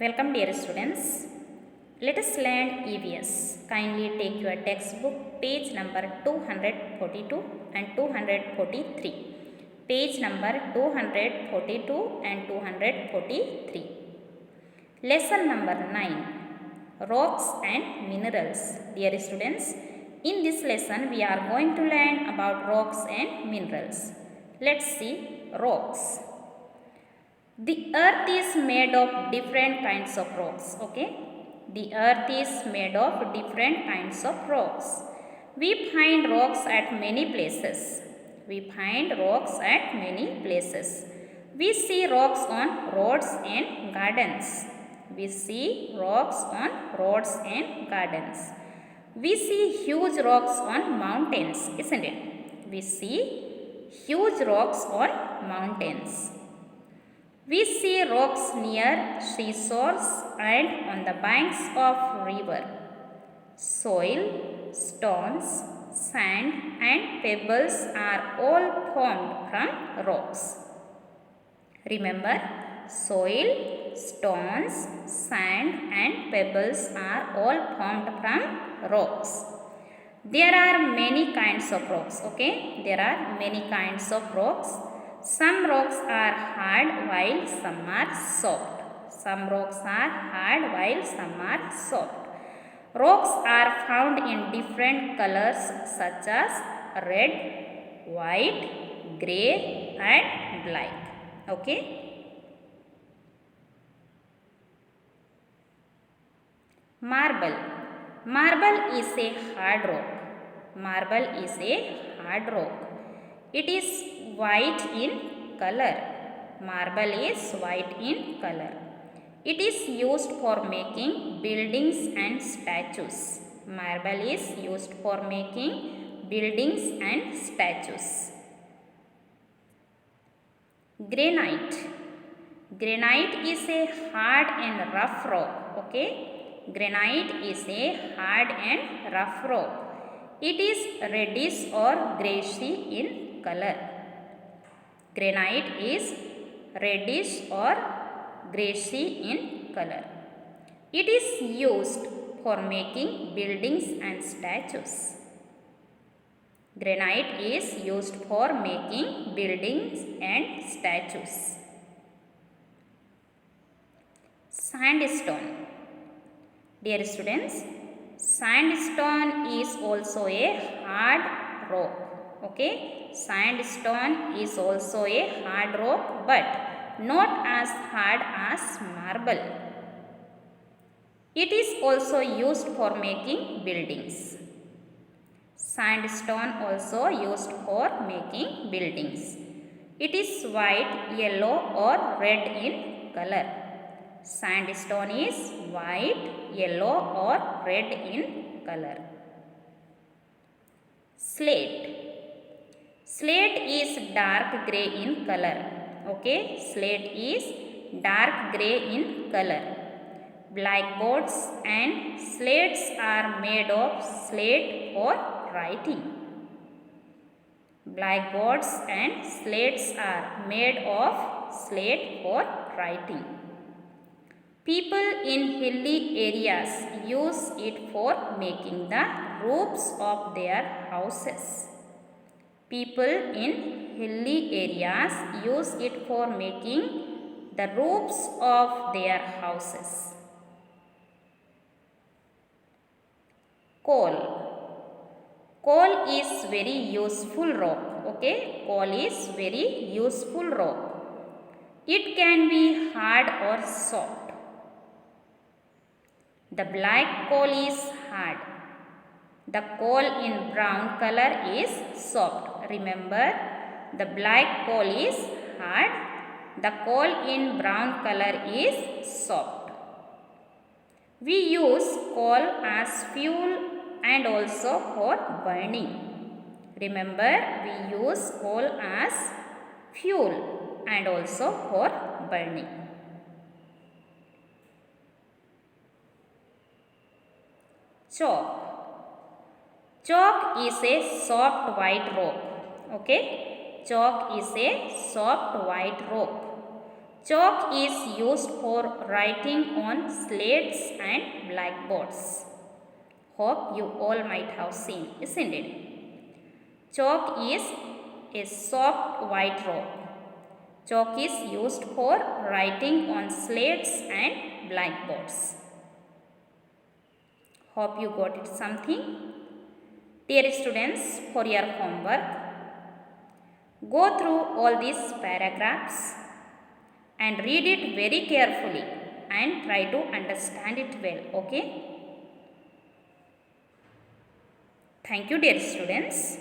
Welcome dear students. Let us learn EVS. Kindly take your textbook page number 242 and 243. Page number 242 and 243. Lesson number 9. Rocks and minerals. Dear students, in this lesson we are going to learn about rocks and minerals. Let's see rocks. The earth is made of different kinds of rocks. Okay, the earth is made of different kinds of rocks. We find rocks at many places. We see rocks on roads and gardens. We see huge rocks on mountains, isn't it? We see huge rocks on mountains. We see rocks near seashores and on the banks of river. Soil, stones, sand and pebbles are all formed from rocks. Remember, soil, stones, sand and pebbles are all formed from rocks. There are many kinds of rocks. Some rocks are hard while some are soft. Rocks are found in different colors such as red, white, grey and black. Okay. Marble. Marble is a hard rock. It is white in color. It is used for making buildings and statues. Granite. Granite is a hard and rough rock. It is reddish or greyish in color. It is used for making buildings and statues. Sandstone. Dear students, sandstone is also a hard rock. But not as hard as marble. It is also used for making buildings. It is white, yellow or red in color. Sandstone is white, yellow or red in color. Slate. Slate is dark grey in color. Blackboards and slates are made of slate for writing. People in hilly areas use it for making the roofs of their houses. Coal. Coal is very useful rock. It can be hard or soft. The black coal is hard. The coal in brown color is soft. Remember, the black coal is hard. The coal in brown color is soft. We use coal as fuel and also for burning. Chalk. Chalk is a soft white rock. Chalk is used for writing on slates and blackboards. Hope you all might have seen, isn't it? Chalk is a soft white rock. Chalk is used for writing on slates and blackboards. Hope you got it something. Dear students, for your homework, go through all these paragraphs and read it very carefully and try to understand it well, okay? Thank you, dear students.